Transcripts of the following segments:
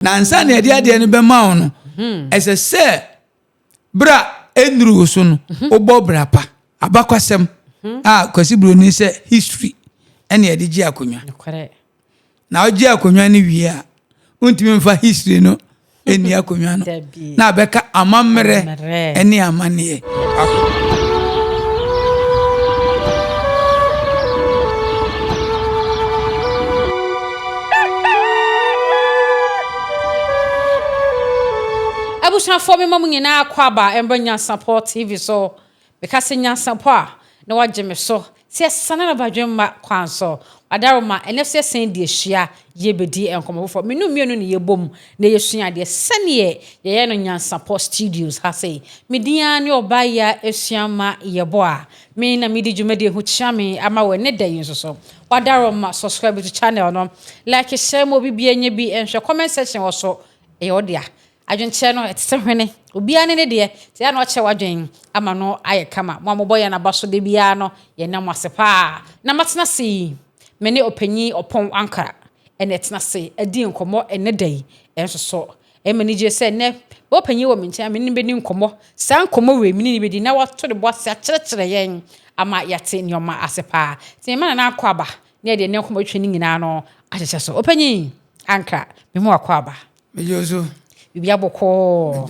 na ansa na ade ade no be ma wo no ese se bra enru so no obo bra pa abakwasem kwasi broni se history ene ade gi akonwa na ogi akonwa ni wie a untimi mfa history no eni akonwa no na abeka amamre ene amane Abusha for me mamu nyina akwaba emba Nyansapo TV so because Nyansapo a na wagye me so se sana na badwemma kwan so adaroma enefse sen de hia ye bedi enkomo for me no mienu ne yebom na yesua de sane ye no Nyansapo studios ha sei media ne obaya esuama yebo a me na medi dwumade hu chiame ama we ne dan so wadaroma subscribe to channel no like share mo bibia nya bi enhwe comment section wo so e odia adwenche no etese hwene obia ne de te ya no che wadwen ama no aye kama mo amoboye na baso de bia no ye nam asepa na matena si me ne opanyi opon ankara ene etena se adi nkomo ene dai enso so e mani je se ne opanyi wo mencha me ne beni nkomo san nkomo we mini ni bedi na wato de boase akyerkyere yen ama yate nyoma asepa te me na akwaba ne de ne nkomo twani nyina no akyekye so opanyi ankara me mu akwaba me jozo bibia boko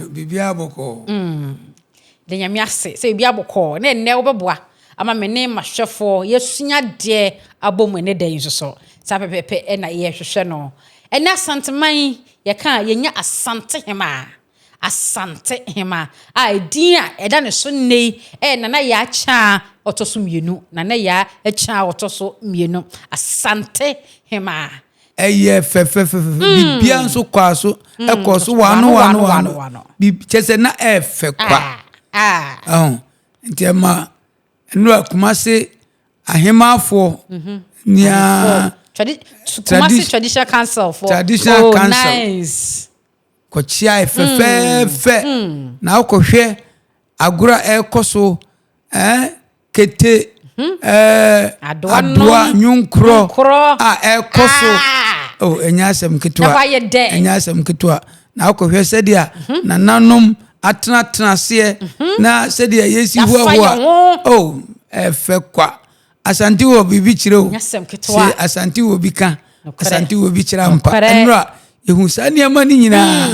de nyame ase se bibia boko na enne wo beboa ama me ne mahwefo yesunya de abom ne dan so sa pepepe e na ye hwehwe no ena Asante man ye kan ye nya Asante hema a din a eda ne so nei e na ya cha otoso mienu na ya cha otoso mienu Asante hema eye fe bibia nso kwaso ekoso wano chese na efe kwa ntema enu akumase ahemafo nia Kumasi traditional council for nice kochia fe na okohwe agora ekoso kete adwa nyunkro ekoso enyasem kitwa na akohwe sedia na nanom atena se na sedia yesi huwa efe kwa Asante wo bibi chiro se Asante wo bika Asante wo bi chira mpa enra yehu sane amani nyina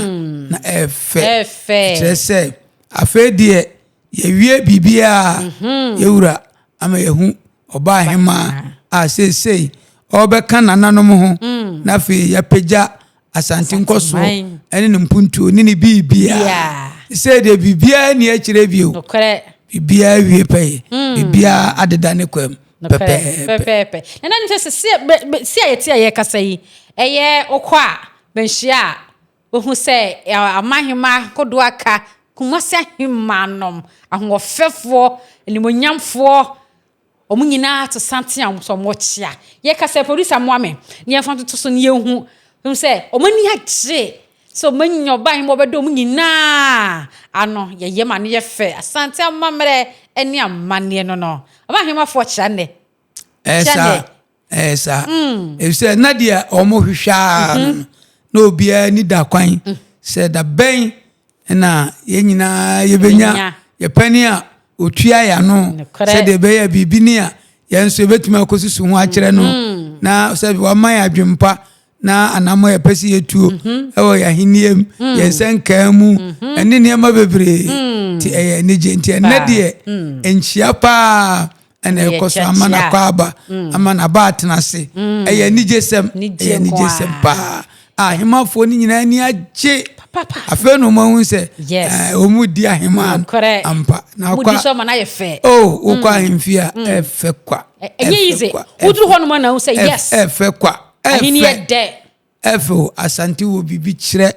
na efe chese afedie yewie bibia yewura ama yehu oba hema sei obeka nananom ho na fe yapeja Asante nkoso ene ne mpuntu ni bibia se de bibia ni akire bio bibia wie pe bibia adeda ne kwam pepe na nse se ayeti aye kasa yi eye okwa benhia ohu se amahema kodo aka kumase hemanom ahofefo enimonyamfo omunyina to Asante amso mochia ye kasa producer moame ne yefan to so ne yehu se omani agye so manyo ban mo bedo omunyina ano ye yema ne ye fe Asante amamre eni amane no amahema fo chane esa se nadia omo hwehwa no obia ni da kwan se da ben na ye nyina ye benya ye pani a otua ya no se de be ya bibini a ye nso betuma akosusu ho akere no na se wa man adwempa na anamo ye pesi yetuo ewo ya hiniem ye senka mu ene ne ma bebre ti eye ne je nti ene de enchia pa ene ekoso amana kwaba amana batena se eye ni jesem pa ahemafo ni nyina ni agye afa no ma hu se omudi ahema ampa na kwa mudi so ma na ye fe okwa ahemfia efe kwa enyize uduru hono ma na hu se yes efe kwa ahini de efo Asante wo bibi kire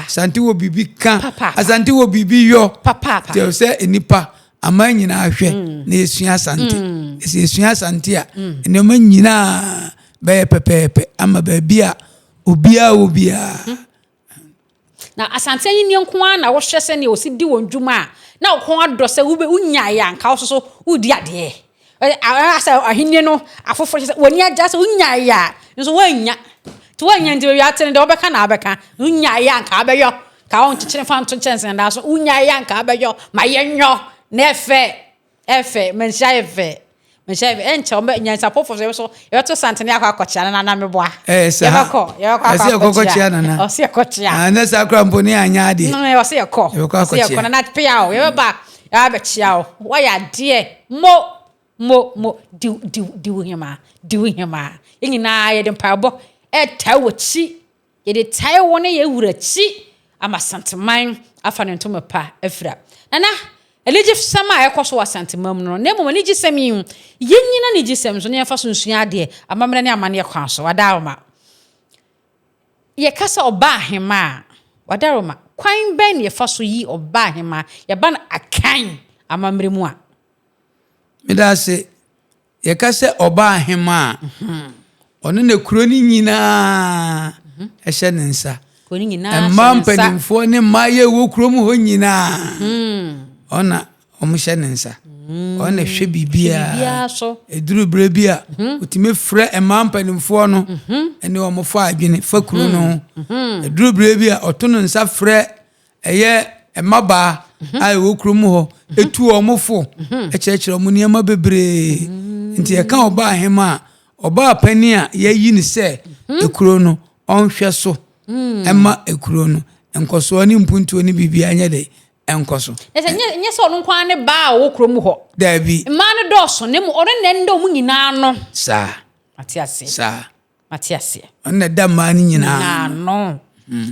Asante wo bibi kan Asante wo bibi yo te se enipa ama nyina ahwe na esua Asante esua Asante a ene ma nyina be pepepe ama ba bia obia na Asante yin nko na wo hwese ne osidi wondwuma na wo ado se wo unya ya nka so udi ade asa ahini no afofo woni agya se unya ya nso wanya to when you do your attend over can abeka unya yank abeyo ka on chichine fan to chance and also unya yank abeyo my yenyo nefe efe mensia efe enche o Nyansapo for so you to Asante ne akwakochia na me boa yebako akwakochia na o se akwakochia na sa krampo ni anya ade no o se akwakochia na Appiah o yeba ya be chia o wa ya de mo di hima nyina ye de mpabo tawochi ye de tai wona ye wurachi ama santeman afa ne ntoma pa afira nana elije sama ekoso Asante mam no na mo elije sami yenyina ne gisem so ne fa so nsua ade amamre ne amane kwan so wadaroma ye kasa oba hima wadaroma kwan ben ye fa so yi oba hima ye ban akan amamre mu a medase ye kasa oba hima ono ne kuro ni nyina ehye ne nsa kuro ni nyina emampanimfo ne maye wo kuro mu ho nyina ona omuhye ne nsa ona hwe bibia so eduru bre bia utime frɛ emampanimfo no ene omofo adwene fakuru no eduru bre bia otono nsa frɛ eye emaba ai wo kuro mu ho etu omofo ekyekere omo niam bebre nti ye kan oba ahema oba pani a yayi ni se ekuro no onhwe so ema ekuro no enkoso ni mpuntu ni bibia anya de enkoso nye so no kwan ne ba wo kuro mu ho dabi ma ne doso ne mu ore ne ndo mu nyina no sa Matiase onne da ma ni nyina no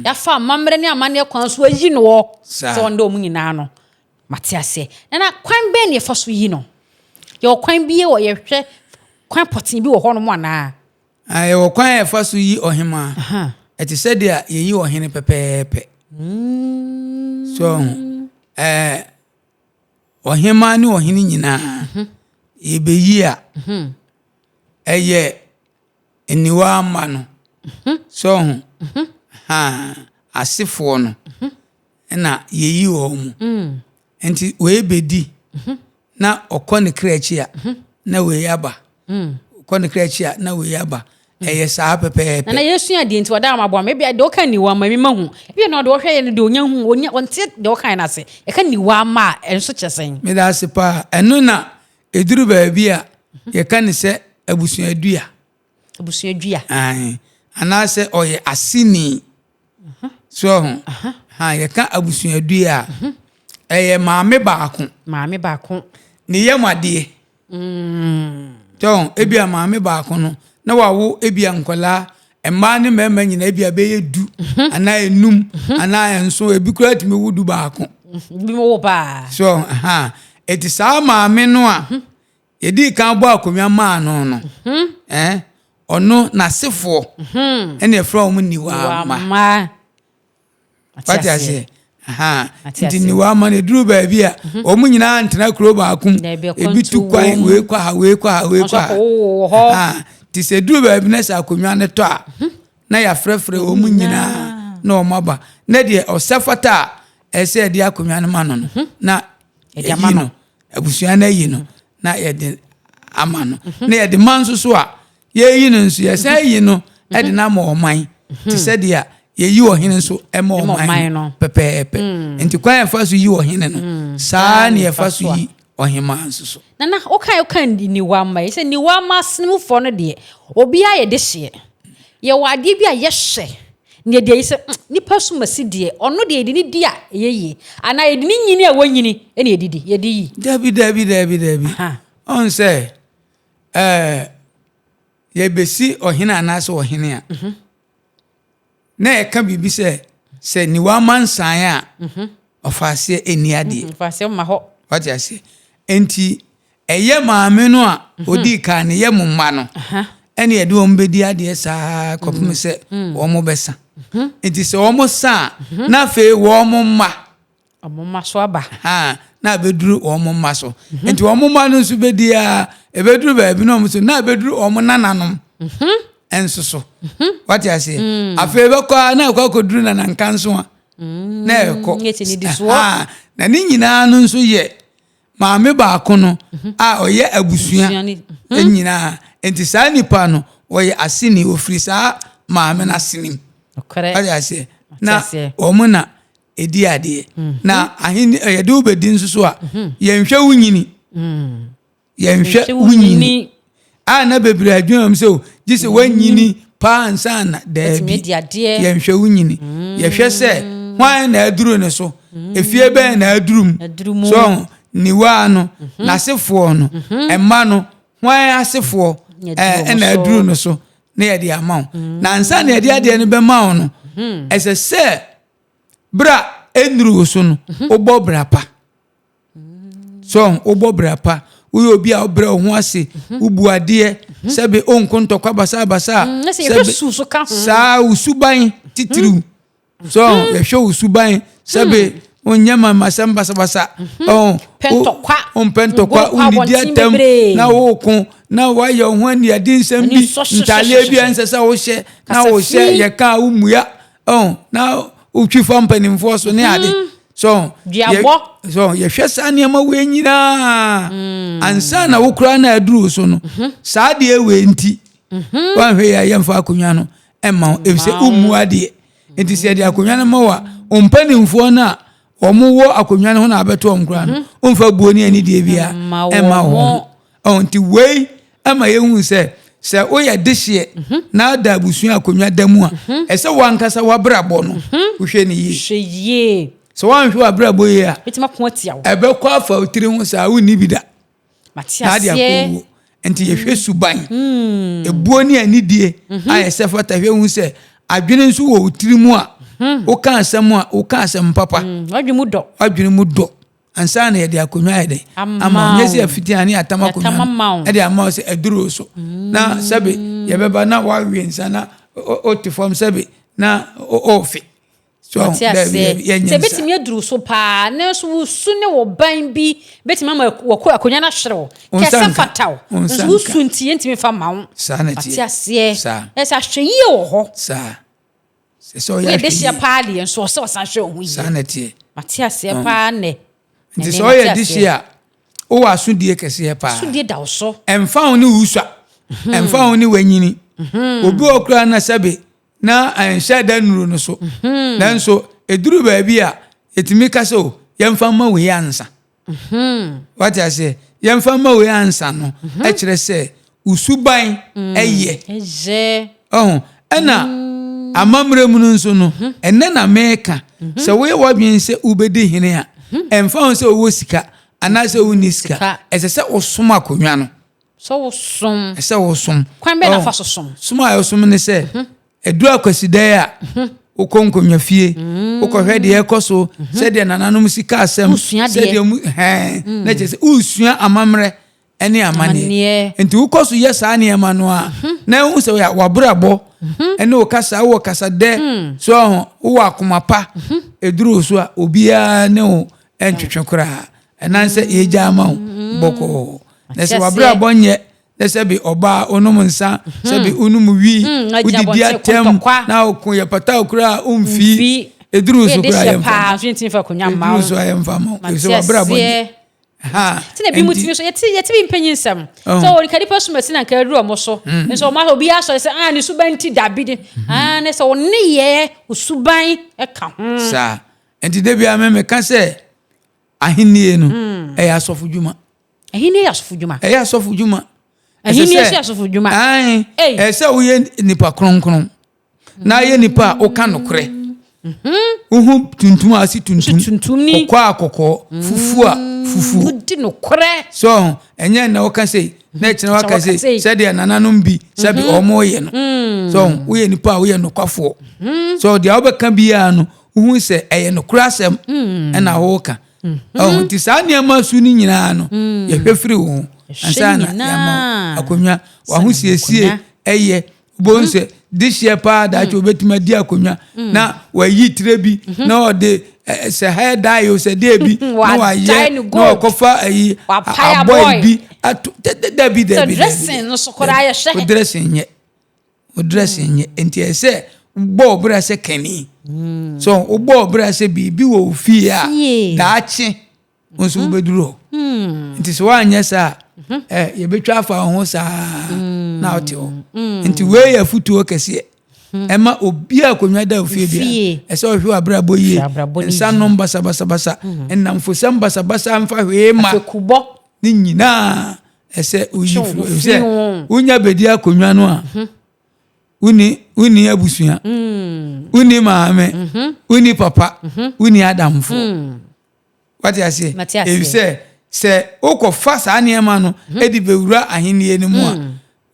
ya fa mamre ne amane kwan so ayi no wo so ndo mu nyina no Matiase na kwan be ne fa so yi no ye kwan biye wo ye hwe kwan potin bi wo ho no mo ana aye wo kwan e fa so yi ohema eti se dia ye yi ohene pepepe so ohema ni ohene nyina ye be yi a eye eniwa ama no so asifo no na ye yi wo mu enti we bedi na okone krechi a na we yaba okone krechi a na we yaba eye saa pepepe na yesu ya di enti wada amabo me bia de o kan niwa ma mi mahu bia na de o hwe ne de onya hu onya onte de o kan na se e kan niwa ma enso kyesen me da se pa eno na eduru ba bia ye kan se abusuadua ai ana se oye asini so ye kan abusuadua eye maame baako ni yamade ton ebia maame baako no na wawo ebia nkola emma ne mema nyina ebia be du ana enum ana enso ebi kura timi wudu baako bi mo wo ba so eti saa maame no a yedi kan bo akomia ma no ono na sefo ene from niwa ma Matiase nti niwa ma ne duru ba bia omu nyina ntena kuro baako ebi tu kwan we kwa ti se duru ba bi na sa akomia ne to a na ya frefre omu nyina na omaba na de osefata ese de akomia ne ma no na ede ama no abusua na yi no na ede ama no na ede manso so a ye yi no nso ye se yi no ede na ma oman ti se de a ye yi ohene nso ema oman no pepepe enti kwa ya fa so yi ohene no saa ne ya fa so yi ohema nso so na okan ni wama ye se ni wama snim fo no de obi a ye de hye ye wade bi a ye hye ne de ye se ni pasu masi de ono de edi ni di a ye ana edi ni nyini a wanyini ene edidi ye di yi dabi on say ye besi ohene anase ohene a na e ka bibi se ni wama nsan a ofase eni ade ofase ma ho wati ase enti eye maame no a odi ka ne ye mumma no ene ye de ombedi ade saa kopum se wo mo besa enti se wo mo sa na fe wo mo mma so aba na beduru wo mo mma so enti wo mo mma no so bedi a e beduru ba bi no mo so na beduru wo mo nananom enso so wati ase afe be kwa na kwa koduru na nkanso a na eko na ni nyina no nso ye maame baako no a oye abusua nyina enti saa nipa no oye asini ofiri saa maame na senim okere ade ase na omo na edi ade na ahini yede obedi nso so a yenhwe wunyini yenhwe wunyini na bebre adwum so gise wanyini pa ansana da bi yenhwe wunyini yehwe se hwan na aduru ne so efie be na adurum so niwa no nasefo no emma no hwan asefo na aduru no so na yede amaw na ansa na yede ade ne be maw no ese se bra enuru so no obo bra pa so obo bra pa uyo obi a obra ho ase ubu ade sebe onkontokwa basa sebe susu ka ho sa usuban titiru so yehwe usuban sebe onyama masamba basa pentokwa unidi atam na wokun na waye ho ani ade nsam bi ntale bi ansesa wo hye na wo hye ye ka umuya na utwifa mpanimfo so ne ade so yehwe sa niam we nyina ansa na wokura na aduru so no sa de ewe nti wanhwe ya yemfa akonwa no emma efse umu ade enti se de akonwa no mawa mpanimfo na omuwo akonwa no na abeto omkura no omfa buoni ani de bia emma ho nti wei ama yehu se oya dehye na da busu akonwa damu a ese wankasa wabrabo no uhwe ni yi so wanhwe wabrabo yi a betima ko atia wo ebe kwa afa otire hu sa woni bida matiasie enti yehwe suban ebuoni ani die ayese fata hwe hu se adwene nso wo otire mu a wo ka asem papa adwene mu do ansa na yede akonwa yede ama nyesi afiti ani atama konwa ede ama se aduro so na sabe yebeba na wawe nsa na otifom sabe na ofi so se betimi aduro so pa na so wusu ne wo ban bi betimi ma wako akonwa na hyerew kese fataw so wusu nti entimi fa mawo sa na ti atiasie esa hweyi wo ho sa so ya desia pa de enso so san hwe ho yi sa na ti atiasie pa ne nti so ya desia o wasudie kese pa sudie da so emfa oni wuswa emfa oni wanyini obi okura na sabe na anhya da nuru no so dan so eduru ba bia etimi kaso yemfa ma we ansa what I say yemfa ma we ansa no e kire se usuban eye ena amamre mu nso no enne na meka se we wadwen se ubedi hene a emfa on se owo sika ana se woni sika ese se osoma akonwa no so wosom ese wosom kwan be na fa sosom soma ayosom ne se edu akwaside a ukonkonwa fie ukohwe de ekoso se de nananom sika asem se de na chese usua amamre ene amane enti ukoso yesa ne ema no a na hu se wabrabo ene ukasa wo kasa de so wo akomapa eduru so a obia ne o entwetwe kura enanse eja ama boko na se wabrabo nye se bi oba onum nsa se bi onum wi udidi atem na okun ye pata okura umfi eduru so kura ye pa fintin fa kunya ma eduru so ye mfa ma se wabrabo ha tina bi mutimi so yeti bi mpanyinsam so ori kadi pasu masina ka aduru omo so nso ma obi aso se ni suban ti dabide ne so ne ye usuban e ka ho sa enti de bia me ka se ahinie no e asofu djuma ahinie asofu djuma asofu djuma ahinie asofu djuma se wo ye nipa kronkron na ye nipa o ka nokre tuntum asi tuntum ni kwa akoko fufu udi nokre so enye na o ka sei na china wa ka sei se de nananom bi se bi omo ye no so wo ye nipa wo ye nokwafo so de obeka bia no hu se eye nokrasem na ho ka ti sa niam su ni nyina no ye hwefiri wo ansa na yama akonwa wa hu siesie eye bonse this year pa da cho betima di akonwa na wa yi trebi na o de se hair dye se de bi na wa ye na kofa ayi aboy bi debi dressing no so kora ya she dressing ye enti ese bo bra se kani so bo bra se bi wo fi a da chi onso beduro nti so anya sa ye betwa afa ho sa na otio nti we ya futuo kese ema obi akonwa da ofie bia ese ohwe abrabo yie ensa no basa enamfosam basa mfa hwe ma afekubo ni nyina ese uyifu ese unya bedi akonwa no a uni abusua uni maame uni papa uni adamfo what you say if say okofa saa niema no edi bewura ahenie ni mu a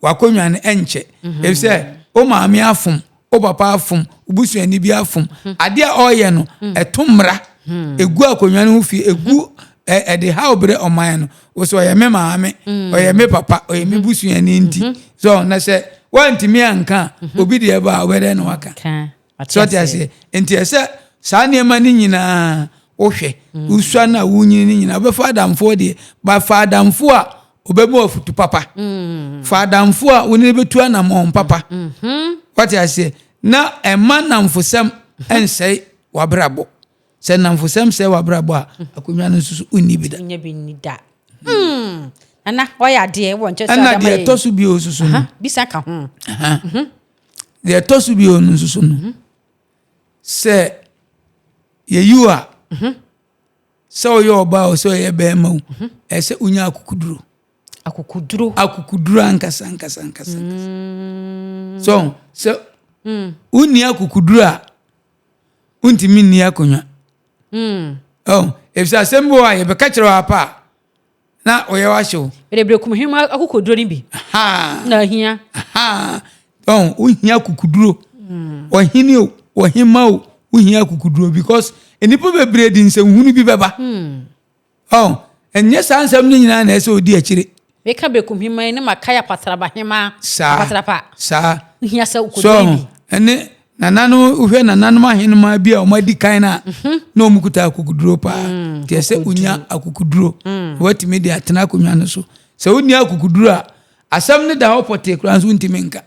wakonwa ne enche if say o maame afom o papa afom ubusua ni bi afom ade a oye no etomra egu akonwa no fi egu de how bre oman no wo so oye me maame oye me papa oye me busua ni nti so na say wantimi anka obi de ba wede no waka so what you say enti ese saa niema ni nyina ohwe usua na wunyi ni nyina be fadamfo de ba fadamfo a obemu ofutu papa fadamfo a woni betu anamon papa what you say na eman namfosam ensei wabrabo se namfosam se wabrabo a akonwa no susu uni bida nya bi ni da ana oya de won che ana de tosu bi osusu no bisa ka ho de tosu bi onu susu no se ye you a so yo ba o so ye be ma ese unya akukuduro ankasa so unya akukuduro a untimi ni akonwa if sa sembo a ye be ka kire wa pa na oye wa hyew berebre kumhima akukuduro ni bi na hia uhia akukuduro ohini o ohima o uhia akukuduro because enipo bebre di nsehunu bi beba enye sansam ni nyina na ese odi akire we ka be kumhima ni makaya patraba hima patrapa sa uhia sa ukuduro bi ene nananu uhwe nananu ahenuma bia o madi kan na na omukuta akukuduro pa ti ese unya akukuduro what media atena akonwa no so se unya akukuduro a asam ne da hopote kura nso ntiminka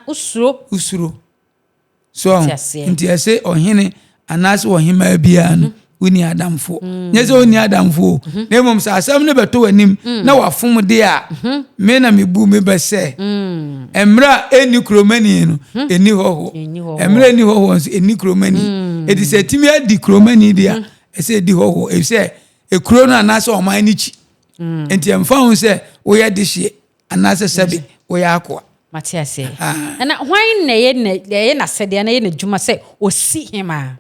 usuro so nti ese ohene anase ohima bia no uni adamfo nyeze uni adamfo na mom sa asam ne beto wanim na wafom de a me na mebu me bese emra eni kromani no eni hoho emra eni hoho eni kromani edi se timi adi kromani dia ese edi hoho ese ekro no anase oman ni chi enti emfa hu se wo ye de hye anase sabi wo ya akwa matiase na hwan na ye na sede na ye na djuma se osi hima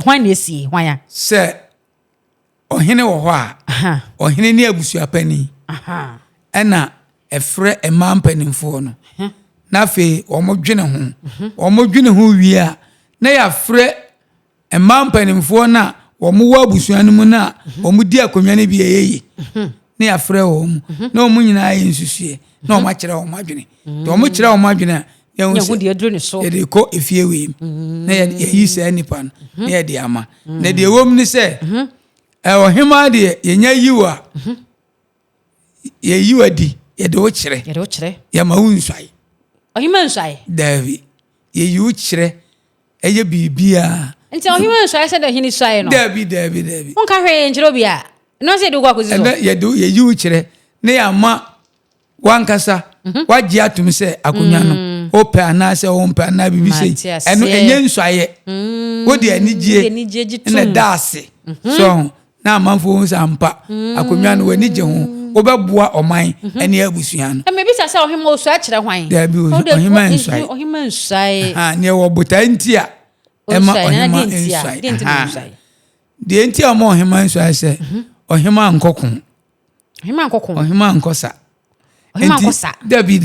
hwan na esi hwan ya se ohene wo ho a ohene ni abusua pani ena efre emam panimfo no na fe omodwene ho wi a na ya fre emam panimfo na wo abusua no mu na omudi akonwa ne bi yeyi na ya fre wo mu na omu nyina ayi nsusue na omu akire wo madwene to omu kire wo madwene ya hu de aduro ne so ye de ko efie we na ya yi se nipa no na ya de ama na de wom ni se ohima de yenya yiwa ye yiwa di ye de wo kire ya ma hu nsai ohima nsai davi ye yu kire eye bibia nti ohima nsai se de hini nsai no davi won ka hwe njiro bia no se de gwa kozi so ye yu kire na ya ma wankasa waji atum se akonwa no ope anase ompe na bibise eno enye nsuaye wodi anigye na daase so na amanfo nsampa akonwa no wanigye ho obeboa oman ene abusua no me bisa se ohima osu akire hwan da bi ohima nsuaye ne wo bota ntia ema ohima nsuaye de ntia mo ohima nsuaye se ohima nkokon ohima nkosa ohima nkosa dabi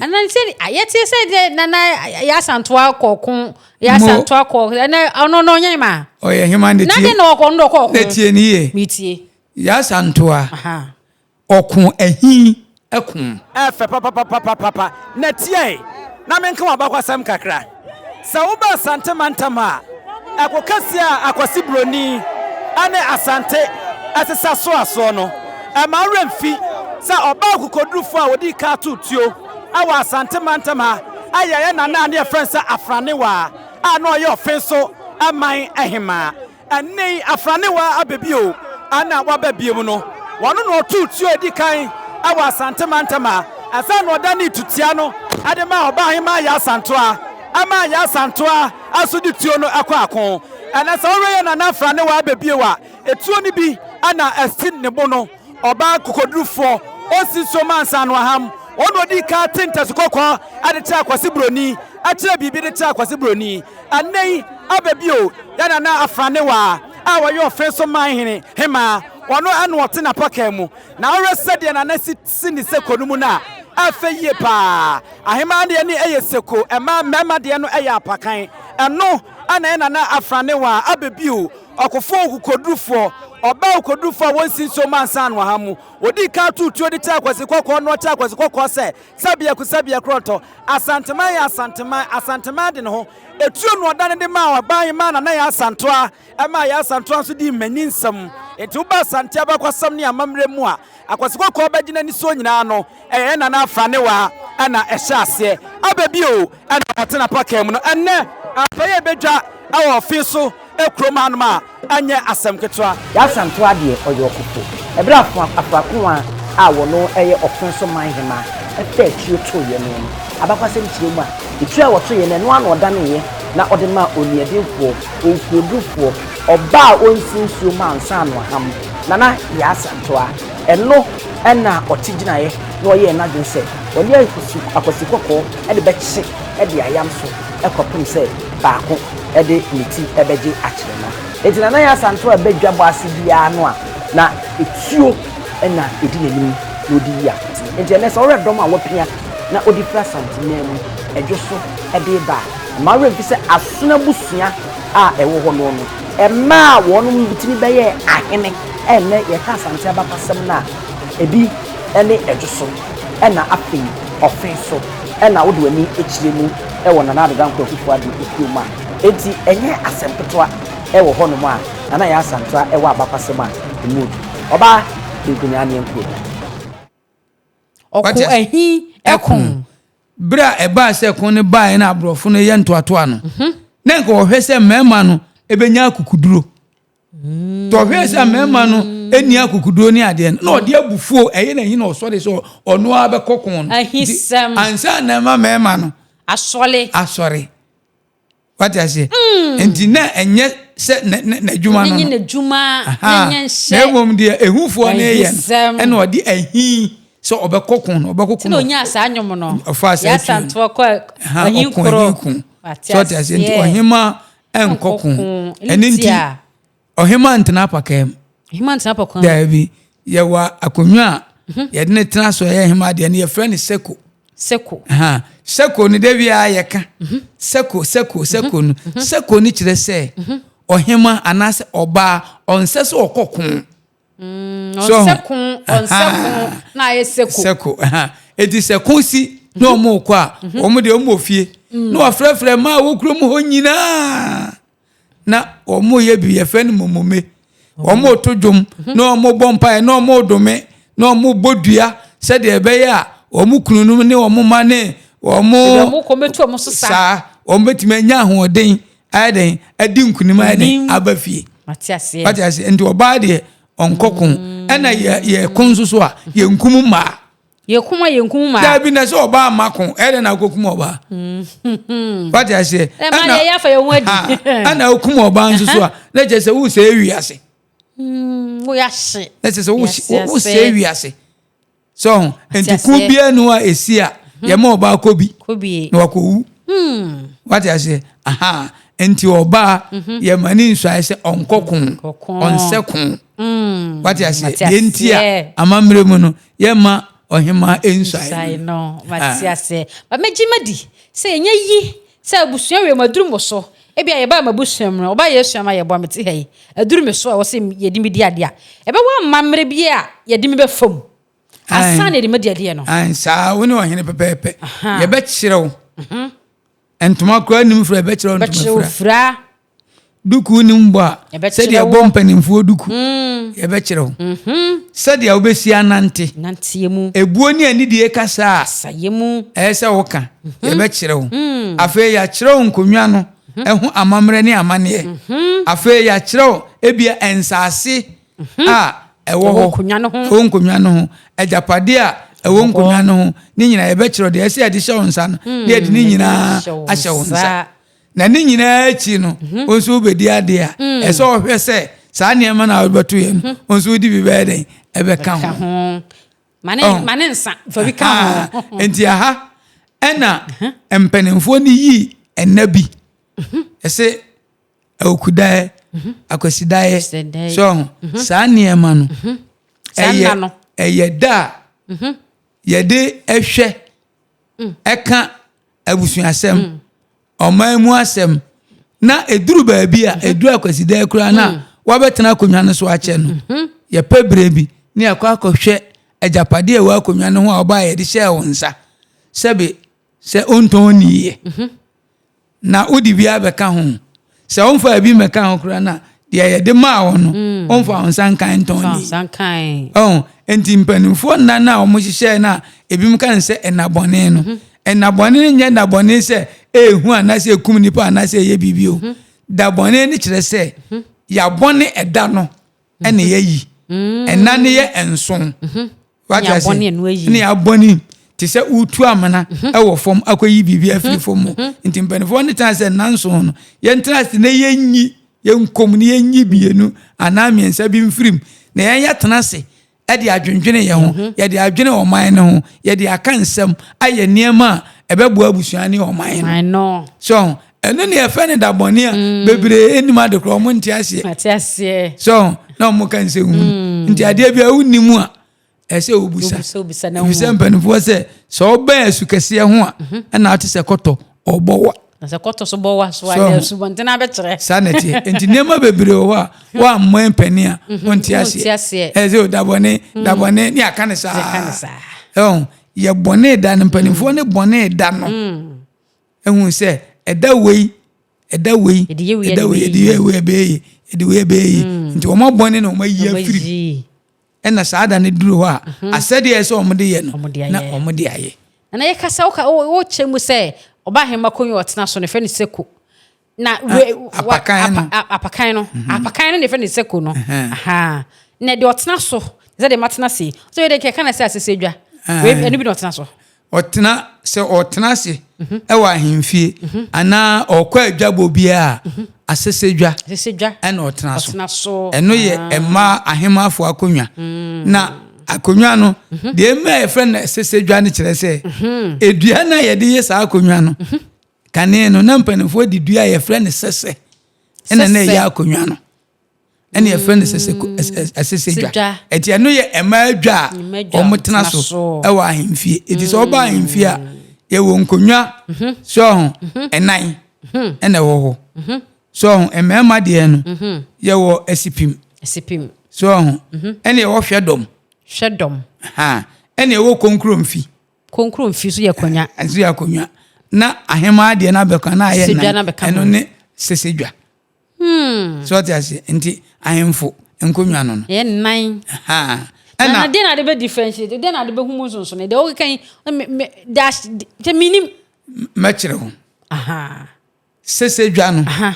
anan se ayeti se de nana ya santoa kokon ya santoa ko na no nyema oye hima de tie na de no kokon de tie ni ye mitie ya santoa okun ehin ekun efe papa na tie na menka wa bakwasam kakra sa wo ba Asante mantama akokasia akwasi broni ane Asante asesa so no ama remfi sa oba akukodrufo a wodi ka tutuo awa Asante mantama ayeye nana ne friends afranewa ano ye ofenso aman ehima anei afranewa abebio ana wababiem no wano no tutuo edi kan awa Asante mantama asa no dani tutia no adema oba hima ya Asantoa ama ya Asantoa asudi tuo no akwa akon ana so we na na fra ne wa bebie wa etuo ni bi ana estin ne bo no oba kokodurufo osinso mansa no aham ono di ka tintas kokko ade ta kwase broni atira bibi de ta kwase broni anei abebio ya na afra ne wa a wo yo ofenso man hene hema ono anu ote na pakemu na ore sede na sini sekonu mu na afeye pa ahema de ne eye seko ema mema de no eye apakan eno ana na afrane wa abebio okofo kokodufo oba kokodufo wonsinso mansa no hamu odi ka tutuo de ta kwase kokko no ta kwase kokko se sabia kroto asantema de no etuo no odane de ma waban ma na ya asantoa ema ya asantoa so di maninsam etu ba asante abakwasam ne amamre mu a akwase kokko bagina ni so nyina no na afrane wa ana ehye abebio ana otena pakam no enne Appiah bedwa awo ofiso ekroma anuma anye asem ketwa ya Asantoa de oyokofo ebra afakwa a wono eye ofinso manhema efe tio to ye no abakwasem tire mu a etu a woto ye no ano odane ye na odema oniedefo onkodufo oba onsinsuo mansa no ham nana ya Asantoa eno ena otigina ye no ye na dwese oni akosi kokko e de bechi e de ayam so ekopim se baako e de niti ebeje akire na etina na ya Asantoa bedwa bo ase bia no a na etuo ena edi nanim no di ya etina so re dom a wapia na odi fra santima mu edwoso e de ba ma re fi se asuna busua a ewo ho no no e ma wonu bitini beye ahene enne ye ka Asante abapasem na ebi ene edwoso ena afi ofenso ena wode wani echire mu e wona na adan ko fufu ade ekuuma enti enye asempetwa e wo ho no mu a na ya Asantoa e wo abapasem a emu oba nkunya ne enkuo oku ehi ekun bra eba se kun ne ba na abrofo no ye ntoatoa no na nko ohwese mema no ebenya akukuduro to ohwese mema no eni akukuduro ni ade na ode abufuo eye na hi na osode so ono abekokon ahisem ansa na mema no asore what I say enti na enye se na djuma no na djuma nyenye hye na mom de ehufo na ye ena ode ahi so obekokon no nya asa anyom no ya Asantoa ko ahin kro so what I say enti ohima enkokon enti ohima ntena pakem David ye wa akonwa ye de ne tena so ye hima de ne ye friend seko seko ni de bia ye ka seko no seko ni kire se ohima anase oba onse so okokon so seko na ye seko edi seko si no mo kwa omo de omo fie no afrefre ma wo krom ho nyina na omo ye bi ye friend momome omo todwom no omo bompa no omo dome no omo bodua se de ebe ya omo kununum ne omo mane omo kometu omo sosa omo betime anya hoden aden adi nkunim aden abafie matiase enti oba de onkokon ena ye konso so a ye nkum ma ye kuma da bi na so oba makon eden na kokum oba matiase ena ye yafa ye wadi ana okum oba nso so a na je se wo se ewiase wo ya hye na se wo se ewiase so enti ku bia no a esia ye ma oba kobi na wakowu what I say enti oba ye mani nsua se onkokon onsekon what I say enti a amamre mu no ye ma ohima ensua no matiase ba megimadi se enye yi se abusua we maduru mo so ebia ye ba mabusuam no oba yesu ma ye bo amete hei aduru me so a wo se yedimi di ade a ebe wa mamre bia yedimi be fam asane de mediade no ansa woni ohene pepepe ye be kirew entuma kwa nim fra be kirew entuma fra duku nim ba se de bompanimfo duku ye be kirew se de obesi anante yemu ebuo ni ani de kasa sayemu ese woka ye be kirew afa ya kirew nkonwa no ehu amamre ni amane afa ya kirew ebia ensase a ewo ho onkonwa no ho ejapade a ewo nkonwa no ho ni nyina ye be kiro de ese ade hye wonsa no ne ade ni nyina ahye wonsa na ni nyina achi no onso obedi ade a ese ohwe se saa ne ma na obeto ye no onso di bi be den ebe ka ho mane nsa fa bi ka ho enti aha ena empenimfo ni yi enabi ese okudae akwasidae so saa ne ma no eye da yede ehwe eka abusuasem omamu asem na eduru baabi a eduru akwasidae kura na wabetena akonwa no so ache no ye pebre bi ne akwa ejapade ewa akonwa no ho a oba ye de hye wonsa sebe se onton niye na odi bia beka ho se onfa bi meka ho kura na de ye de ma wo no onfa onsan kan ton ni onsan kan enti mpanimfo na omo hye na ebim kan se enabone no enabone nya enabone se ehu anase ekum nipa anase ye bibio dabone ni kire se ya bone eda no ene yeyi ena ne ye enson wacha se ni ya bone ti se utu amana ewo fom akoyi bibia afiri fom nti mpanimfo ne tan se nanso no ye ntrase ne yenyi ye nkom ne yenyi bienu anamie nsa bi mfirim na ye yatenase edi adwendwene ye ho ye di adwene oman ne ho ye di aka nsem aye niema ebebu abusuani oman no so eno ne efe ne dabone a bebre enima de kro mo ntiase so na mo kan se hu nti ade bia unimu a ese obusa na obusa mpanifo se so ba asukase ho a na ate se koto obowa na se koto so bowa so ade subontina be kire saneti enti niema bebre ho wa mo mpani a ntiase eze dabone ni aka ne sa ye bone da ne mpanifo ne bone da no ehun se eda wei nti o ma bone no ma yi afiri ena saada ne duru ho a asede ese o mode ye no na o mode aye na ye kasa wo chemu se oba hema konyo otena so ne fe ne seko na apakan no ne fe ne seko no aha na de otena so ze de matena si so ye de ke kana se asesedwa we enu bi no otena so otena se ewa ahemfie ana okwa adwabo bia asesedwa ena otena so eno ye emma ahemafo akonwa na akonwa no de emma e friend asesedwa ne kire se edua na ye de ye sa akonwa no kane no na mpanifo de dua ye friend sese ena na ye akonwa no ene ye friend sese asesedwa eti eno ye emma adwa omotena so ewa ahemfie eti so oba ahemfie a ye wo nkonwa so enan ene wo ho so emema de no ye wo asipim so ene wo hwedom ha ene wo konkromfi so ye konwa azu ya konwa na ahema de na beka na aye na eno ne sesedwa so ti ase nti ahemfo nkonwa no ye nan ha na de na de be differentiate de na de be humu so ne de o kan dash je minim machire ho aha sesedwa no aha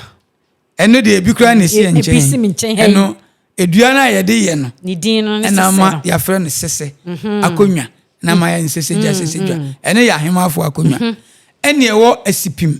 eno de ebikura ne sie nchen eno edua na ye de ye no ni din no ne sese na ma ya frɛ no sese akonwa na ma ya sesedwa eno ya ahemafo akonwa ene ewo asipim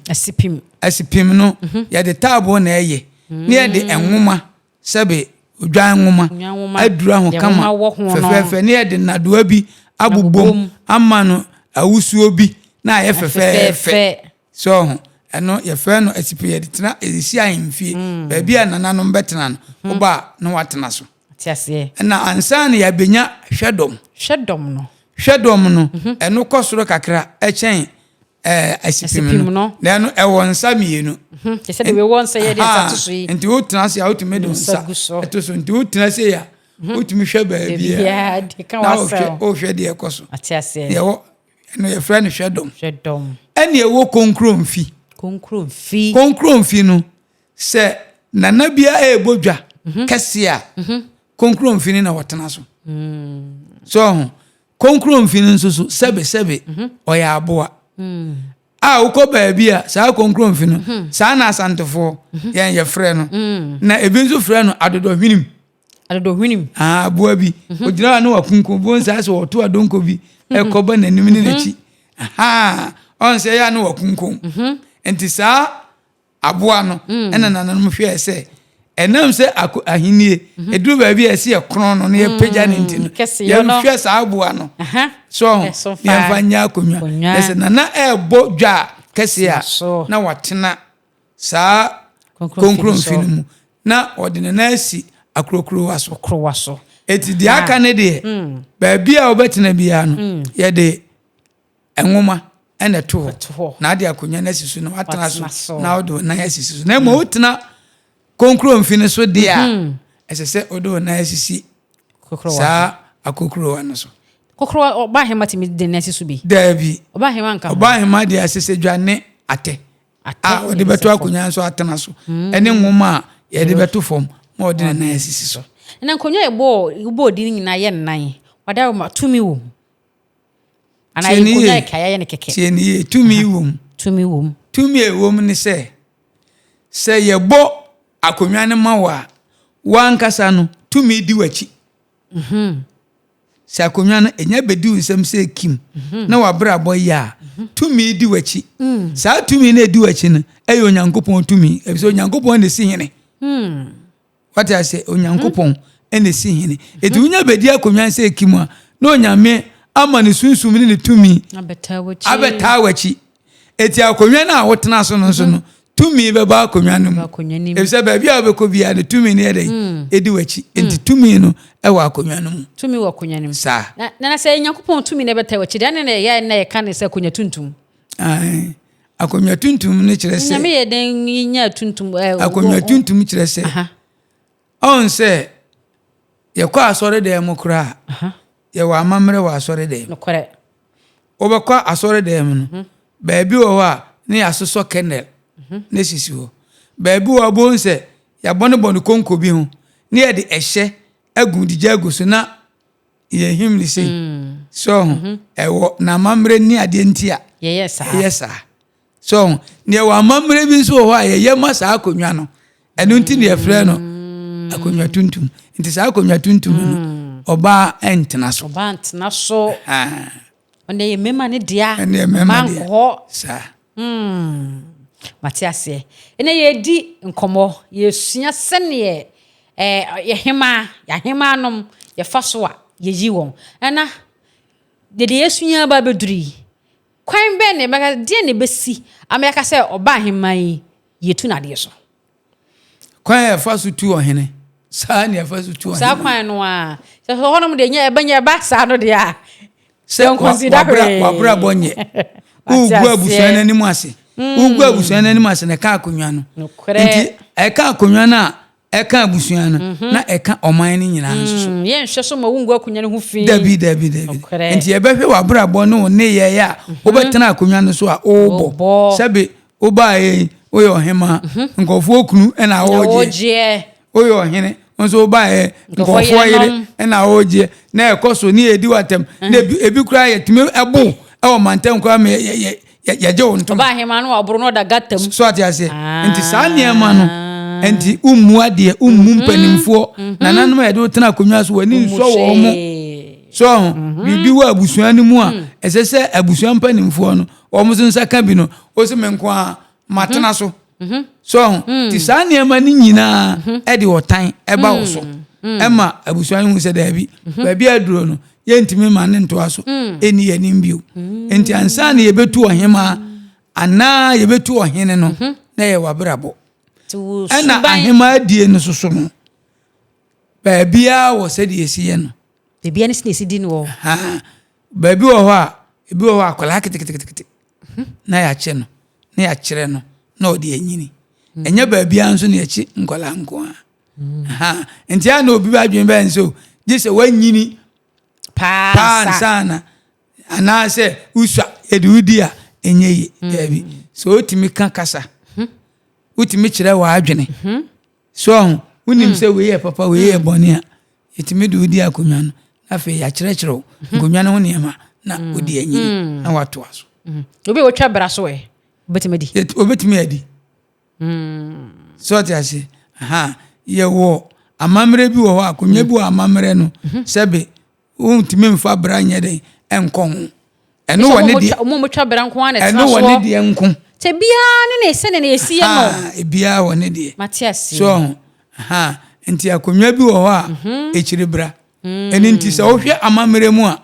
no ya de tabo na eye ne ya de enwoma sebe odwan nwoma adura ho kama fefefe ne ya de nadoa bi abubom ama no awusuo bi na ye fefefe so eno ye frɛ no asipim ye de tena esi ahemfie ba bia nananom betena no oba no watena so tiase na ansa ne ya benya hwedom no eno kosoro kakra echen asipim no na eno ewonsa mienu se de we wonsa ye de tatoso yi nti wo tena se auto do nsa etoso nti wo tena se ya wotumi hwe ba bia de kan wasa o hwe de ekoso atiase ye wo eno ye frɛ no hwedom ene ewo konkromfi no se nana bia ebodwa kese a konkromfi ni na wotena so so konkromfi ni nso so sebe oya aboa uko baabia saa konkromfi no saa na asantefo ye frɛ no na ebi nso frɛ no adodo hwinim Ado hwinim. Aboa bi. Ojina na wakunkum bo nsa so oto adonko bi ekoba nanim ni nachi. On say ya na wakunkum. Enti saa aboa no ena nanom hwe se enam se ahinie eduru ba bi ese ye kron no na ye pagya ne nti no. Ye hwe saa aboa no. So ye fanya akonwa. Ese na ebo dwa kese a na watena saa konkron finimu na odine na asi akrokro waso eti di aka ne de ba bia obetena bia no ye de enwoma ene to na ade akonya na sisu no atena so na odo na asisi na mo otena konkron fini so de a esese odo na asisi sa akokro wa no so kokro oba hema timi de na asisu bi dabi oba hema nka oba hema de asese dwane ate ode beto akonya so atena so ene nwoma ye de beto fom ma ode na asisi so na nkonya ebo di nyina ye nnan wada ma tumi wo ana ye nkonya kaya ye ne keke tieni tumi wo tumi ewom ni se ye bo akonya ne mawa wankasa no tumi di wachi se akonya no enya bedi nsem se kim na wabra boya tumi di wachi sa tumi na di wachi no eyo nyankopon tumi ebiso nyankopon ne si hene what I say onyankopon ene si hene eti unya bedi akonya se kim a na onyame ama ne sunsum ne tumi abeta wachi eti akonya na wotena so no so no tumi beba akonya no ebisa ba bia obeko bia ne tumi ne ede edi wachi enti tumi no ewa akonya no tumi wa akonya no sa na se nyankopon tumi ne beta wachi dan ne ya na ye ka ne se akonya tuntum ai akonya tuntum ne kire se nyame ye den nya tuntum akonya tuntum kire se on se ye kwa asore de mokura ye wa amamre wa asore de nokore obekwa asore de no ba bi wo a ne asoso kennel ne sisi ho ba bi wo bo nse ya bone konko bi ho ne ye de ehye agudija aguso na ye himli se so ewo na amamre ni ade ntia yes so ne wa amamre bi so ho a ye masa akonwa no eno nti ne frɛ no akonwa tuntum nti sa akonwa tuntum no oba entena so onde ye mema ne dia manko sa Matiase ene ye di nkomo ye sua sene ye hema nom ye faso a ye yi won ana de ye sua ba beduri kwan be ne ba de ne besi ameka se oba hema yi ye tu na de so kwan ye faso tu ohene sa ne faso tu ohene sa kwan no a se honom de nya ebanya ba sa no de a se wabra bonye ugwa abusuana ni mu ase ugwa abusuana ni mu ase na ka akonwa no nti eka akonwa na eka abusuana na eka oman ni nyina nso ye nhwe so ma wungwa akonwa no hu fi dabi nti ye behwe wabra bono ne ye ya obetena akonwa no so a obo sabe obae oyo hema nkofo okunu na oje oyo hene onso obae nkofo yire na oje na ekoso ni edi watem na ebi kura yetime ebo ewo mantem kwa me ye je won to ba hema no obro no da gatam so ati ase enti saa niema no enti ummu ade ummu mpanimfo na nanom ye do tena akonwa so wani nso wo mo so bibi wa abusuan ni mu a esese abusuan mpanimfo no omo so nsa ka bi no o se menko a matena so so ti saa niema ni nyina e de wotan eba wo so ema abusuan hu se da bi ba bi aduro no ye ntimi ma ne nto aso eni ye nimbio enti ansa na ye betu ohema ana ye betu ohene no na ye wabrabo ana ahema adie no soso no ba bia wo se de esiye no be bia ne sinesi di no ba bi wo ho a ebi wo ho akola kitikiti na ya che no na ya kire no na odi anyini enya ba bia nso na ya chi nkola nko enti ana obi ba dwen ba nso gise wanyini pa sana ana se uswa edudia enye yabi so otimi kan kasa utimi kire wa adwene so unim se we papa we boni a etimi dudi akonwa no afi ya kire akonwa no niema na odi enyi na watu aso obi wo twa bra so we obetimi adi so ti ase ye wo amamre bi wo ho akonya bi wo amamre no sebe untimi mfa bra nya den enko ho eno wone die mo twa bra nko ana eno wone die enko te bia ne se ne esi no bia wone die Matias so nti akonya bi wo ho a echire bra eni nti se wo hwe amamre mu a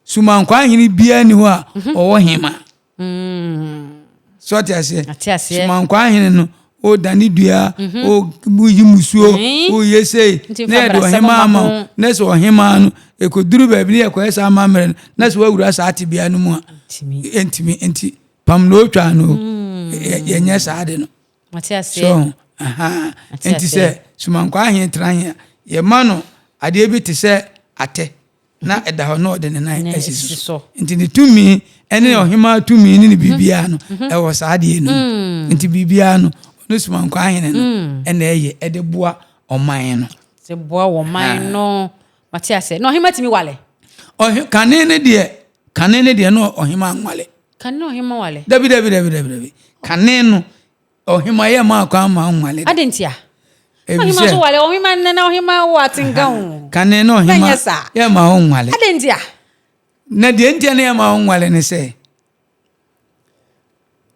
suma nkwa hini bia ni ho a owo hema so tiase suma nkwa hini no o dani dua o buyi musuo o yese na do hema ama na so hema no ekoduru ba bi ne ekoyesa amamre na so wawura sa atibia no mu a enti pam no twa no yenye saade no Matias so enti se suma nkwa hini tran ye ma no ade bi te se ate na eda ho no de ne nan asisi so nti ne tumi ene ohima tumi ni bibia no e wo saade no nti bibia no no suma nkwa ahene no ene eye ede boa oman no se boa oman no Matias no ohima timi wale kanene de no ohima nwale kanene ohima wale dabi kanene no ohima ye ma kwa ma nwale adentia ohima so wale ohima na ohima watinga ho kanene no ohima ye ma nwale adentia na de ntia na ye ma nwale ne se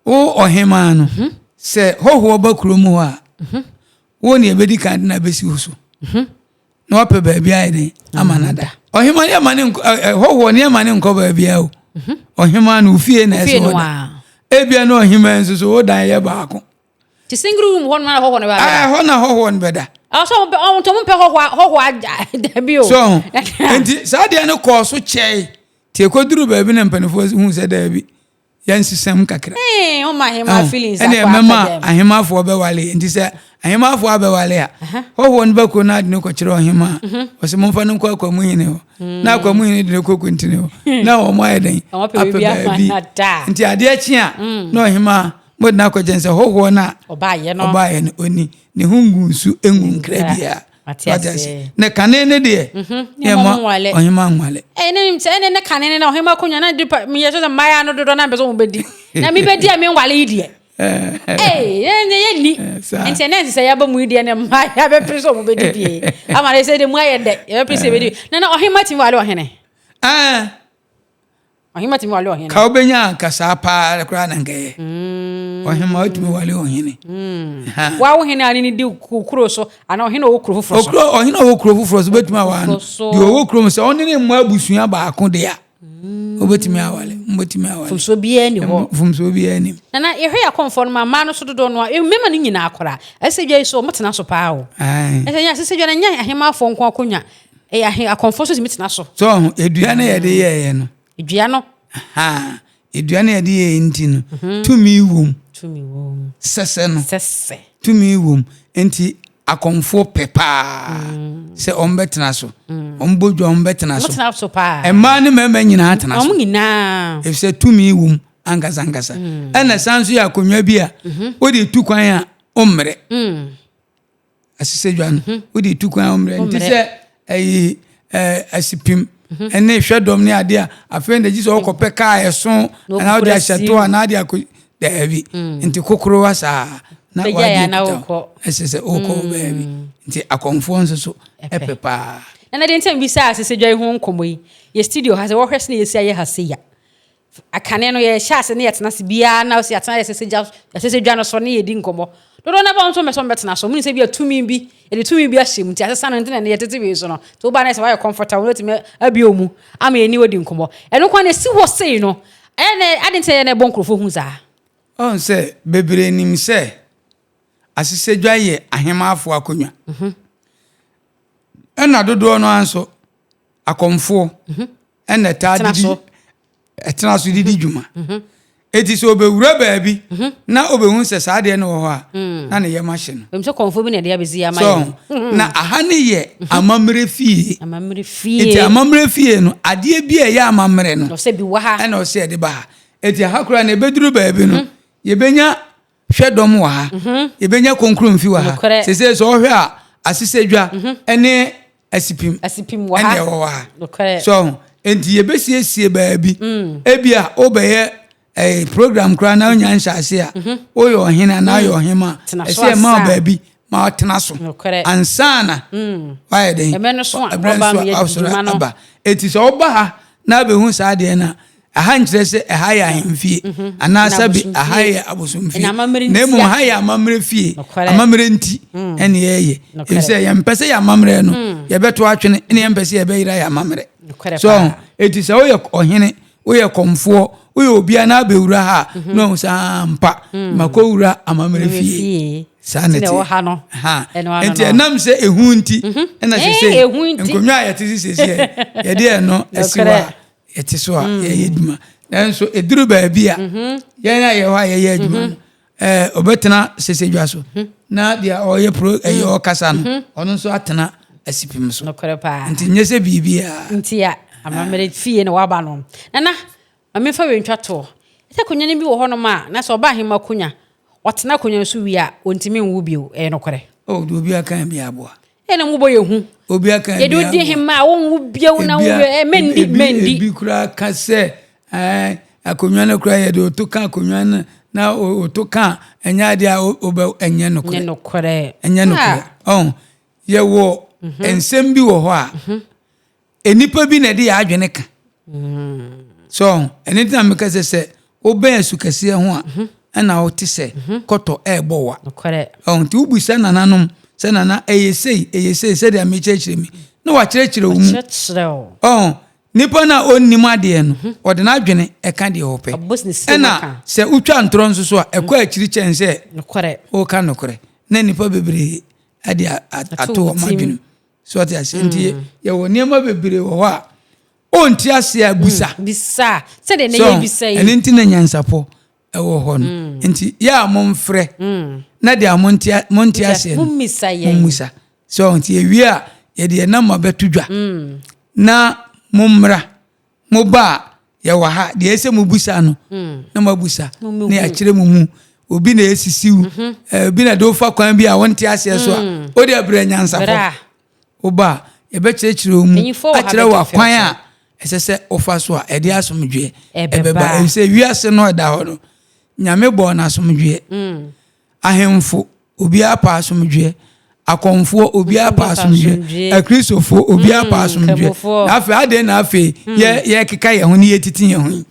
o ohima no se hoho ba kromu a woni ebedi kan na besi huso na wape ba bia ide amanada ohima ne mane hoho ne mane nko ba bia o ohima no ufie na eso ebia no ohima nso so odan ye baako ti single room ho na hoho ne ba ho na hoho ne beda so on to mpe hoho da bi o so enti saade ne ko so chei ti ekoduru ba bi ne mpanifo hu se da bi yansisem kakra o ma hema feelings akwa ene mama ahema afo be wale nti se ahema afo abe wale a hoho ne bako na de ne ko kire ohema o se momfa ne ko akwa muhine ho na akwa muhine de ne ko kuntine ho na wo mo ayeden apebi nti ade achi a na ohema mo na ko jense hoho na obaye no oni ne hungu nsu engu nkra bia Matias ne kanene de ne mo wale ohema nwale ne kanene na ohema kunya na dipa mi yeso se maya no dodo na beso mo bedi na mi bedi a mi nwale idie ye ni internet se ya ba mu idie ne maya be preso mo bedi bie ama le se de mu aye de ye preso bedi na ohema ti wale ohene ohema ti wale ohene ka obenya kasa pa kra na ngaye ohema otumi wale ohene wa ohene ani ni di kukuro so ana ohene wo kuro fufuro so ohene wo kuro fufuro so betumi awa no di wo kuro so oni ne mu abusua ba ako de a obetumi awale fumso bia ni ho fumso bia ni na ehwe ya konfo no mama no so dodo no mema no nyina akora asejwa so motena so paa o esenya asejwa na nya ahema afo nko akonya akonfo so mitena so edua na ye de ye no edua no edua na ye de ye nti no tumi wom sese no tumi wom enti akonfo pepa se ombetena so ombodwo ombetena so emma ne mema nyina atena so nyina efse tumi wom angasa ena sanso ya konwa bi a odi tu kwan a omre asisejwa no odi tu kwan omre nti se asipim ene hwedom ne ade a afende ji so okope ka eso na odi ahyeto na ade akọ davi nti kokoro wasa na wadi na uko esese uko baby nti akonfo nso so epepa na de ntem bi sa asesejwa hu nkomoyi ye studio ha se wo hwese na yesi aye ha se ya akane no ye sha se ne yetena se bia na se yetena asesejwa no so ne yedi nkomo dodo na ba nso meso betena so mun se bia tumi bi ye de tumi bi ahyem nti asesa no ntena ne yetete bi so no to ba na se wa ye comfortable no timi abiomu ama ye ni wodi nkomo eno kwa na si wo sei no ene adinte ye na bonkrofo hu za on se bebre nim se asisejwa ye ahema afo akonwa ena dodo no anso akomfo ena tadi etena so didi djuma eti so obewura baabi na obehu se saade no ho a na ne ye machine no emso komfo bi ne de abezi ya mai na ahane ye amamre fie eti amamre fie no ade bi e ye amamre no se bi wa ha ena o se de ba eti hakura na ebeduru baabi no ye benya hwedom wa ha ye benya konkrom fi wa ha se so hwe a asisejwa ene asipim wa ha ene wa ha so enti ye besiesie baabi ebia obeye program kra na Nyansapo a oyo hina na yo hima ese ma baabi ma otena so ansana why den emeno so aba me yeduma no eti so oba ha na be hu sa de na aha nkyere se aha ya ahemfie ana sabi aha ya abosomfie na mu aha ya amamre fie amamre nti ene yeye ese ya mpese ya amamre no ye beto atwene ene ya mpese ya beira ya amamre so eti se oye ohene oye komfo oye obia na bewura ha no sa mpa makowura amamre fie sanity ha enti enam se ehu nti ena se enkonwa ya tisi sese ye de no esiwa yete so a ye duma nanso eduru ba bia ye na ye wa ye aduma obetena sese dwa so na dia oye pro ye okasa no ono so atena asipim so nti nyese bibia nti ya amamere fie na waba no nana amefa wentwa to ete konya ne bi wo hono ma na so oba hema konya watena konya so wi a ontimi nwu bio nokore do bia kan bia aboa ena ngubo yehu obi aka ye do di hema wonwu bio na wo mendi bi kura ka se akonwa na kura ye do to ka akonwa na o to ka enya dia oba enye nokore ye wo ensem bi wo ho a enipa bi na de ya adwene ka so enitina me ka se oba asukase ho a na o ti se koto ebo wa nokore ti ubusa nananom se nana eyesei se dia me chechire mi na wa chechire wo mu nipa na onnim ade no ode na adwene eka de hope ena se utwa ntoro nso so a ekwa achiri chense nokore o ka nokore na nipa bebre ade ato madwene so ati asenti ye wo niema bebre wo ho a onti ase abusa bisa se de na ye bisa yi eni nti na nyansapo ewo ho no nti ya momfre na dia monti ase mummisa so nti ewie a ye de na mabetudwa na mumra moba ye wa ha de ese mubusa no na mabusa na ya kire mu obi na esisiu obi na do fa kwan bi a wonti ase so a o de abra nyansafo oba ye be kire mu a kire wa kwan a esese ofa so a e de asomdwe ebeba ese wiase no da ho no nyame bo na asomdwe ahemfo obi apa asomdwe akonfo obi apa asomdwe akristofo obi apa asomdwe afi ade na afi ye keka ye ho ni yetiti ye ho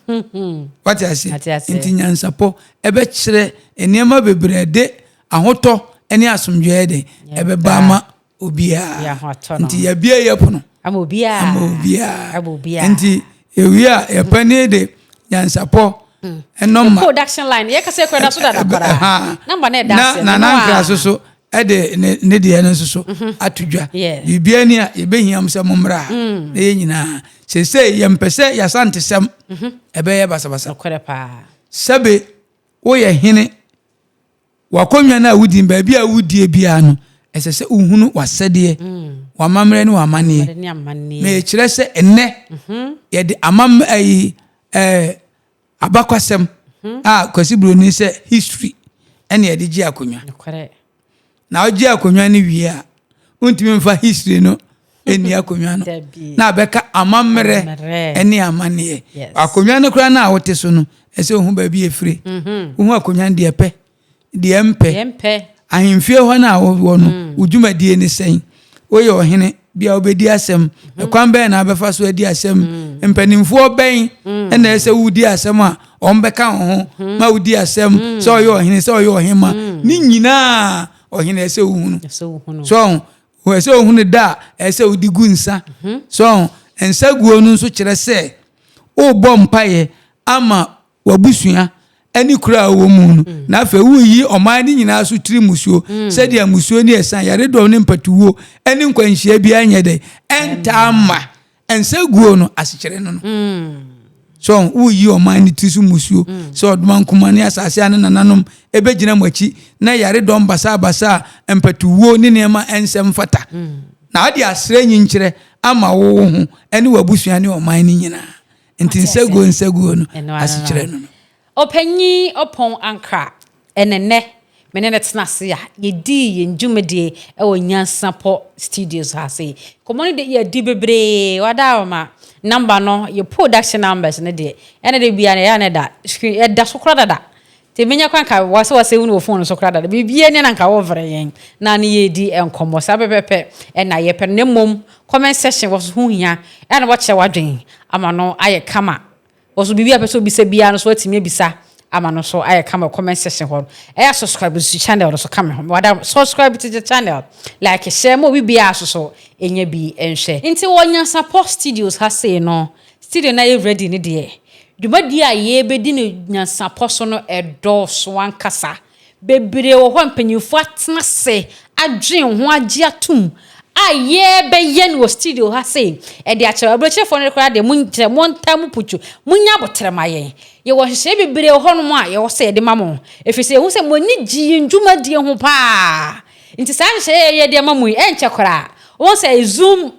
what I say enti nyansapo ebe kire enema bebrede ahoto ene asomdwe de ebe ba ma obi a enti ya bia ye pono ama obi a enti ewi a ye pani de nyansapo the production line ye kase kweda so da para number na da na nkra so ede ne de no so atudwa bibia ni a ye behiam se momra na ye nyina sese ye mpese ya Asante sem ebe ye basabasa kwere pa sabe wo ye hene wakonwa na wudi ba bia wudie bia no esese uhunu wasede wa mamre ni wa mane me kire se enne ye de amam abakwasem kwasi broni se history ene ye de gi akonwa na ogi akonwa ni wie a untimi mfa history no eni akonwa no na beka amamre ene amane akonwa no kura na wote so no ese ohu ba bi efire ohu akonwa de epe de empe ahemfie ho na wo no udwumadie ni sen oye ohene bia obedi asem ekwan ben na abefa so adi asem mpanimfo ben na ese wudi asem a ombeka ho ma wudi asem so oye ohene so oye ohema ni nyina ohene ese uhunu so wo ese ohunu da ese udi gunsa so ensaguo no so kire se o bompaye ama wabusua ani kura wo mu no na afa wuyi oman ni nyina so tiri musuo se dia musuo ni esan yare do ne mpatuwo ani nkwanhia bia anya de entama ensaguo no asikire no so wuyi oman ni tisu musuo so odman kumani asase ane nananom ebegina machi na yare do basa mpatuwo ni nema ensem fata na ade asre nyinkire ama wo ho ani wabusua ni oman ni nyina enti nsaguo no asikire no opanyi opon ankra enene menene tenase ya yedi yenjumedie e wo Nyansapo studios ha sei komoni de yedi bebre wada ma number no your production numbers ne de ene de bia ne ya ne da screen e da so kra da te menya kwanka wase hu no phone so krada bibie ne nanka wo vre yen na ne yedi enkomo sa pepepe na ye pe ne mom comment section was hu hia e na wo che wadwen ama no aye kama wo so bibia pe so bisa bia no so atimi bisa ama no so aye kama comment section ho e subscribe to channel so kama wada subscribe to the channel like share mo bibia so enya bi enhwe nti wo Nyansapo studios ha say no studio na ye ready ne de Dubadi a ye bedi ne Nyansapo so no edoso ankasa bebre wo ho mpanyufo atena se adwen ho agye atum a ye be ye no studio ha say e de akyere abrochefo no rekora de munkyere montam puchu munya botrema ye ye wo hye bebre ho no mo a ye wo se de mamo efise hu se moni gi ndwuma die ho pa nti sa hye ye de mamu enche kora wo se zoom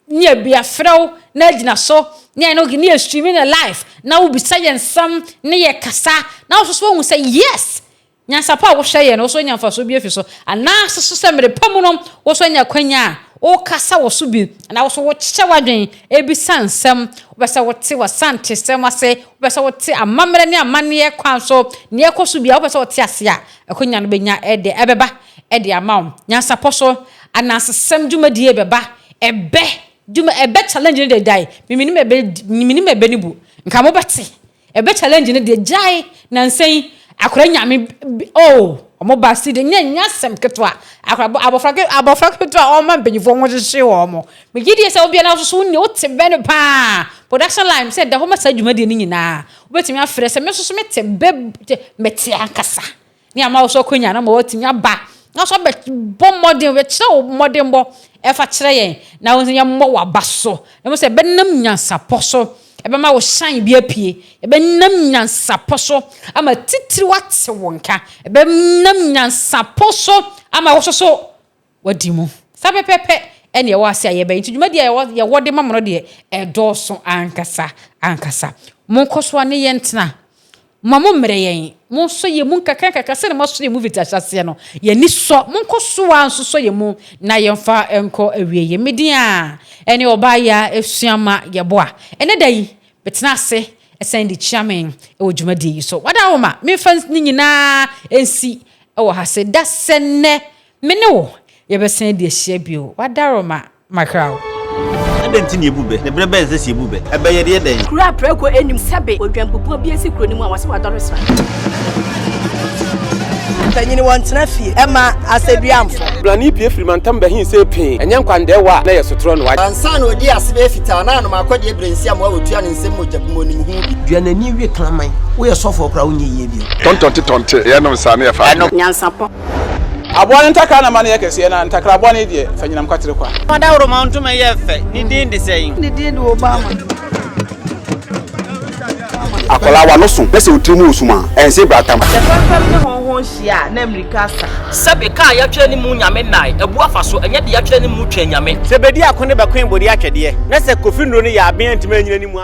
nye bia frew na gina so nye no gini streaming live na wo bisa yen sam ne ye kasa na wo so hu say yes Nyansapo wo hwe ye no so nyamfa so bi efiso ana so se mere pamunom wo so nya kwanya o kasa wo so bi na wo so wo kye wadwen e bi sansam wo besa wo te Asante sem ase wo besa wo te amamre ne amane kwan so ne ekoso bi wo besa wo te ase a ekwanya no benya ede ebeba ede amaw Nyansapo so ana sesem dwumadie beba ebe dwuma ebe challenge ne de dai miminim ebe ni bu nka mo bete ebe challenge ne de jai na nsen akora nyame omo ba si de nyasem ketwa akora abofra ketwa o ma mpenyifo ho hye wo mo me gidi se obi na so ne o te be pa production line said da ho ma sa dwuma de ni nyina obetimi afre se me so mete be mete ankasa ni ama so konya na ma watimi aba na so be bom modern we kire modern bo e fa kire yen na wo nya mo wa baso na mo se be nam Nyansapo so ebe ma wo shine bi apie ebe nam Nyansapo so ama titiri wate wonka ebe nam Nyansapo so ama wo so wadimu sabe pepe ene ye wase aye be ntudwuma dia ye wode mamono de e doso ankasa monkoso ne ye ntena mamo mre yen mon so ye mun kaka se ne mo so ye mu vitachase no ye ni so monkoso anso so ye mu na ye mfa enko awie ye media ene oba ya esuama ye boa ene dai betena ase esen di chairman e wodwumadi so wada wo ma me fans ni nyina ensi e wo ha se da senne me ne wo ye be sen di ehia bio wada wo ma makrawo adenti ni ebube ne brebe nse si ebube ebe ye de den kura preko enim sebe odwampopo bi esi kuro ni mu a wase wadoro sra tanyini wantena fie ema aseduamfo blani pie frimantam behin se pin enye nkwande wa na ye sotro no wa ansa na odi asebe fita na no makode ebrensi am wa wotua ne nsem mojabmo ni hu bi duanani wie klaman wo ye sofo kra wonye yie bi tontonte ye no nsa na ye fa Nyansapo aboa ntakra na mane ye kese na ntakra aboa ne de fanyinam kwatere kwa mada woro mantum ye fe ni din de seyin ni din do Obama akola wa no so pese otrimu osuma ense bratam the family ne honhon hia na America sa sebe ka ya twani mu nyame nai ebu afaso enye de ya twani mu twa nyame sebedi akone be kwen bodi atwede na se kofi nro ne ya aben antima nyina ni mu